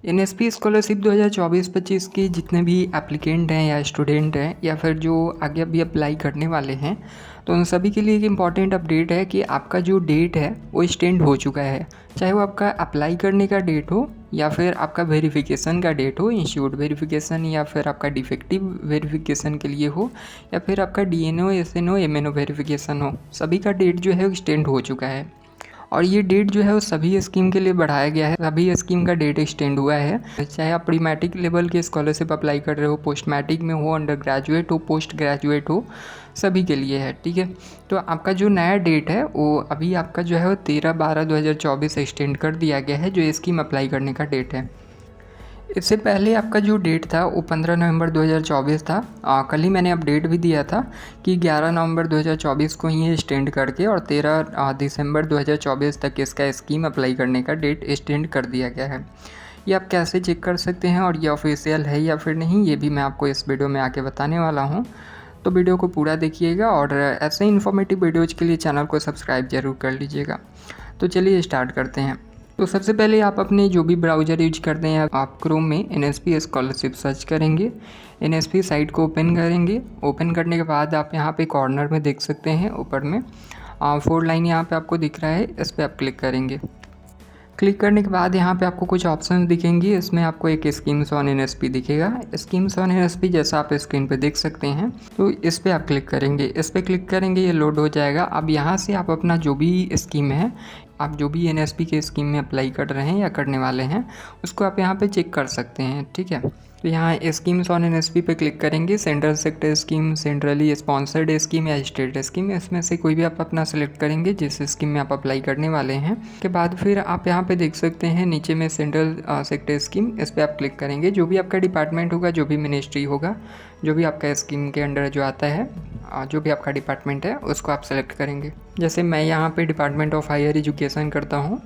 NSP scholarship 2024-25 के जितने भी एप्लीकेंट हैं या स्टूडेंट हैं या फिर जो आगे अभी अप्लाई करने वाले हैं, तो उन सभी के लिए एक इम्पॉर्टेंट अपडेट है कि आपका जो डेट है वो एक्सटेंड हो चुका है। चाहे वो आपका अप्लाई करने का डेट हो या फिर आपका वेरिफिकेशन का डेट हो, इंस्टीट्यूट वेरिफिकेशन या फिर आपका डिफेक्टिव वेरिफिकेशन के लिए हो या फिर आपका डीएनओ, एसएनओ, एमएनओ वेरिफिकेशन हो, सभी का डेट जो है वो एक्सटेंड हो चुका है। और ये डेट जो है वो सभी स्कीम के लिए बढ़ाया गया है, सभी स्कीम का डेट एक्सटेंड हुआ है। चाहे आप प्री मैट्रिक लेवल के स्कॉलरशिप अप्लाई कर रहे हो, पोस्ट मैट्रिक में हो, अंडर ग्रेजुएट हो, पोस्ट ग्रेजुएट हो, सभी के लिए है। ठीक है, तो आपका जो नया डेट है वो अभी आपका जो है वो 13/12/2024 एक्सटेंड कर दिया गया है, जो स्कीम अप्लाई करने का डेट है। इससे पहले आपका जो डेट था वो 15 नवंबर 2024 था। कल ही मैंने अपडेट भी दिया था कि 11 नवंबर 2024 को ही एक्सटेंड करके और 13 दिसंबर 2024 तक इसका स्कीम अप्लाई करने का डेट एक्सटेंड कर दिया गया है। ये आप कैसे चेक कर सकते हैं और ये ऑफिशियल है या फिर नहीं, ये भी मैं आपको इस वीडियो में आके बताने वाला हूँ। तो वीडियो को पूरा देखिएगा और ऐसे ही इन्फॉर्मेटिव वीडियोज़ के लिए चैनल को सब्सक्राइब जरूर कर लीजिएगा। तो चलिए स्टार्ट करते हैं। तो सबसे पहले आप अपने जो भी ब्राउज़र यूज करते हैं, आप क्रोम में एनएसपी स्कॉलरशिप सर्च करेंगे, एनएसपी साइट को ओपन करेंगे। ओपन करने के बाद आप यहाँ पे कॉर्नर में देख सकते हैं, ऊपर में 4 लाइन यहाँ पे आपको दिख रहा है, इस पर आप क्लिक करेंगे। क्लिक करने के बाद यहाँ पे आपको कुछ ऑप्शन दिखेंगी, इसमें आपको एक स्कीम्स ऑन एनएसपी दिखेगा। स्कीम्स ऑन एनएसपी जैसा आप स्क्रीन पे देख सकते हैं, तो इस पर आप क्लिक करेंगे। इस पर क्लिक करेंगे, ये लोड हो जाएगा। अब यहाँ से आप अपना जो भी स्कीम है, आप जो भी एनएसपी के स्कीम में अप्लाई कर रहे हैं या करने वाले हैं, उसको आप यहाँ पे चेक कर सकते हैं। ठीक है, तो यहाँ स्कीम्स ऑन एनएसपी पे क्लिक करेंगे। Central sector scheme, centrally sponsored scheme या स्टेट स्कीम, इसमें से कोई भी आप अपना सेलेक्ट करेंगे जिस स्कीम में आप अप्लाई करने वाले हैं। के बाद फिर आप यहाँ पे देख सकते हैं नीचे में सेंट्रल सेक्टर स्कीम, इस पर आप क्लिक करेंगे। जो भी आपका डिपार्टमेंट होगा, जो भी मिनिस्ट्री होगा, जो भी आपका स्कीम के अंडर जो आता है, जो भी आपका डिपार्टमेंट है, उसको आप सेलेक्ट करेंगे। जैसे मैं यहाँ पे डिपार्टमेंट ऑफ हायर एजुकेशन करता हूँ।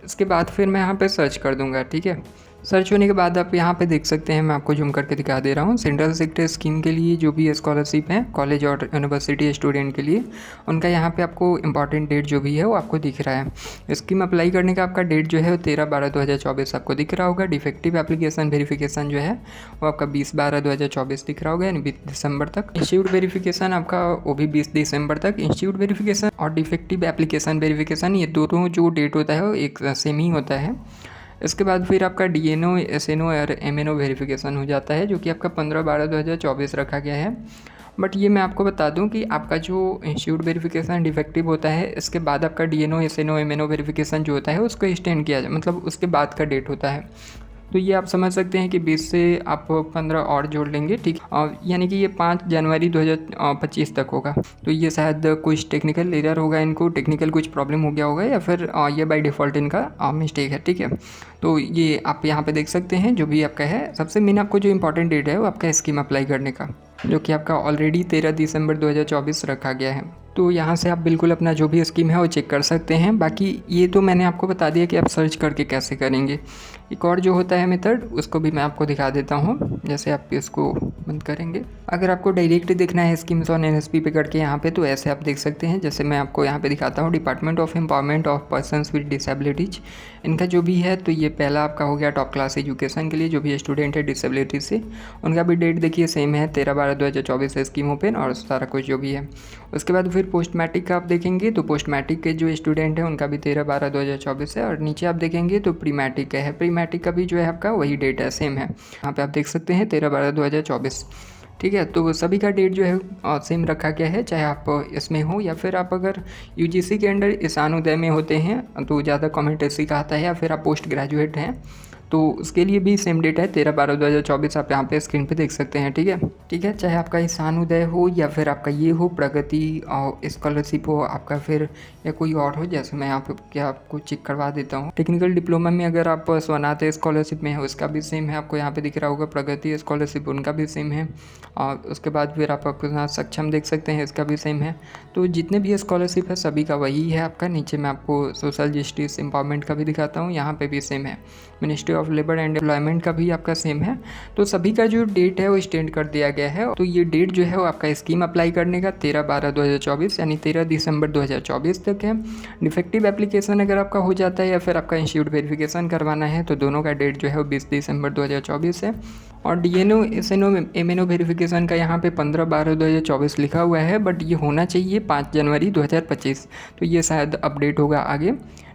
इसके बाद फिर मैं यहाँ पे सर्च कर दूँगा। ठीक है, सर्च होने के बाद आप यहाँ पे देख सकते हैं, मैं आपको जूम करके दिखा दे रहा हूँ। सेंट्रल सेक्टर स्कीम के लिए जो भी स्कॉलरशिप है कॉलेज और यूनिवर्सिटी स्टूडेंट के लिए, उनका यहाँ पे आपको इंपॉर्टेंट डेट जो भी है वो आपको दिख रहा है। स्कीम अप्लाई करने का आपका डेट जो है वो 13/12/2024 आपको दिख रहा होगा। डिफेक्टिव एप्लीकेशन वेरिफिकेशन जो है वो आपका 20/12/2024 दिख रहा होगा, यानी 20 दिसंबर तक। इंस्टीट्यूट वेरिफिकेशन आपका वो भी 20 दिसंबर तक। इंस्टीट्यूट वेरिफिकेशन और डिफेक्टिव एप्लीकेशन वेरिफिकेशन, ये दोनों जो डेट होता है वो एक सेम ही होता है। इसके बाद फिर आपका डीएनओ, एसएनओ और एमएनओ वेरिफिकेशन हो जाता है, जो कि आपका 15/12/2024 रखा गया है। बट ये मैं आपको बता दूं कि आपका जो इंस्टीट्यूट वेरिफिकेशन डिफेक्टिव होता है, इसके बाद आपका डीएनओ, एसएनओ, एमएनओ वेरिफिकेशन जो होता है उसको एक्सटेंड किया जाए, मतलब उसके बाद का डेट होता है। तो ये आप समझ सकते हैं कि 20 से आप 15 और जोड़ लेंगे। ठीक, यानी कि ये 5 जनवरी 2025 तक होगा। तो ये शायद कुछ टेक्निकल एरर होगा, इनको टेक्निकल कुछ प्रॉब्लम हो गया होगा, या फिर ये बाय डिफ़ॉल्ट इनका मिस्टेक है। ठीक है, तो ये आप यहाँ पे देख सकते हैं जो भी आपका है। सबसे मेन आपको जो इंपॉर्टेंट डेट है वो आपका स्कीम अप्लाई करने का, जो कि आपका ऑलरेडी 13 दिसंबर 2024 रखा गया है। तो यहाँ से आप बिल्कुल अपना जो भी स्कीम है वो चेक कर सकते हैं। बाकी ये तो मैंने आपको बता दिया कि आप सर्च करके कैसे करेंगे। एक और जो होता है मेथड, उसको भी मैं आपको दिखा देता हूँ। जैसे आप इसको बंद करेंगे, अगर आपको डायरेक्ट देखना है स्कीम्स ऑन एनएसपी पे करके यहाँ पे, तो ऐसे आप देख सकते हैं। जैसे मैं आपको यहाँ पे दिखाता हूँ, department of empowerment of persons with disabilities, इनका जो भी है, तो ये पहला आपका हो गया टॉप क्लास एजुकेशन के लिए, जो भी स्टूडेंट है डिसेबिलिटी से, उनका भी डेट देखिए सेम है, 13/12/2024 स्कीम ओपन और सारा कुछ जो भी है। उसके बाद फिर पोस्ट मैट्रिक का आप देखेंगे, तो पोस्ट मैट्रिक के जो स्टूडेंट है उनका भी 13/12/2024 है। और नीचे आप देखेंगे तो प्री मैट्रिक का है, प्री मैट्रिक का भी जो है आपका वही डेट है, सेम है। यहाँ पे आप देख सकते हैं 13/12/2024। ठीक है, तो सभी का डेट जो है सेम रखा गया है, चाहे आप इसमें हो या फिर आप अगर यूजीसी के अंडर ईशानोदय में होते हैं तो ज़्यादा कमेंट ऐसी का आता है, या फिर आप पोस्ट ग्रेजुएट हैं तो उसके लिए भी सेम डेट है 13/12/2024, आप यहाँ पे स्क्रीन पे देख सकते हैं। ठीक है, चाहे आपका ईशानोदय हो या फिर आपका ये हो प्रगति स्कॉलरशिप हो आपका, फिर या कोई और हो। जैसे मैं यहाँ पे क्या आपको चेक करवा देता हूँ। टेक्निकल डिप्लोमा में अगर आप स्वनाथ स्कॉलरशिप में है, उसका भी सेम है, आपको यहाँ पे दिख रहा होगा। प्रगति स्कॉलरशिप, उनका भी सेम है। और उसके बाद फिर आप अपना सक्षम देख सकते हैं, इसका भी सेम है। तो जितने भी स्कॉलरशिप है सभी का वही है आपका। नीचे मैं आपको सोशल जस्टिस एम्पावरमेंट का भी दिखाता हूँ, यहाँ पे भी सेम है। Ministry of of labour and employment का भी आपका सेम है। तो सभी का जो डेट है वो एक्सटेंड कर दिया गया है। तो ये डेट जो है वो आपका स्कीम अप्लाई करने का 13/12/2024 यानी 13 दिसंबर 2024 तक है। डिफेक्टिव एप्लीकेशन अगर आपका हो जाता है या फिर आपका इंस्टीट्यूट वेरिफिकेशन करवाना है तो दोनों का डेट जो है वो 20 दिसंबर 2024 है। और DNO SNO MNO वेरिफिकेशन का यहाँ पे 15/12/2024 लिखा हुआ है, बट ये होना चाहिए 5 जनवरी 2025। तो ये शायद अपडेट होगा आगे,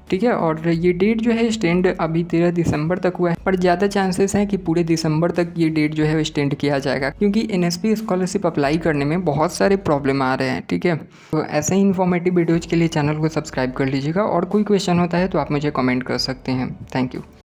ठीक है। और ये डेट जो है एक्सटेंड अभी 13 दिसंबर तक हुआ है, पर ज़्यादा चांसेस हैं कि पूरे दिसंबर तक ये डेट जो है एक्सटेंड किया जाएगा, क्योंकि NSP स्कॉलरशिप अप्लाई करने में बहुत सारे प्रॉब्लम आ रहे हैं, ठीक है। तो ऐसे ही इन्फॉर्मेटिव वीडियोज़ के लिए चैनल को सब्सक्राइब कर लीजिएगा, और कोई क्वेश्चन होता है तो आप मुझे कमेंट कर सकते हैं। Thank you.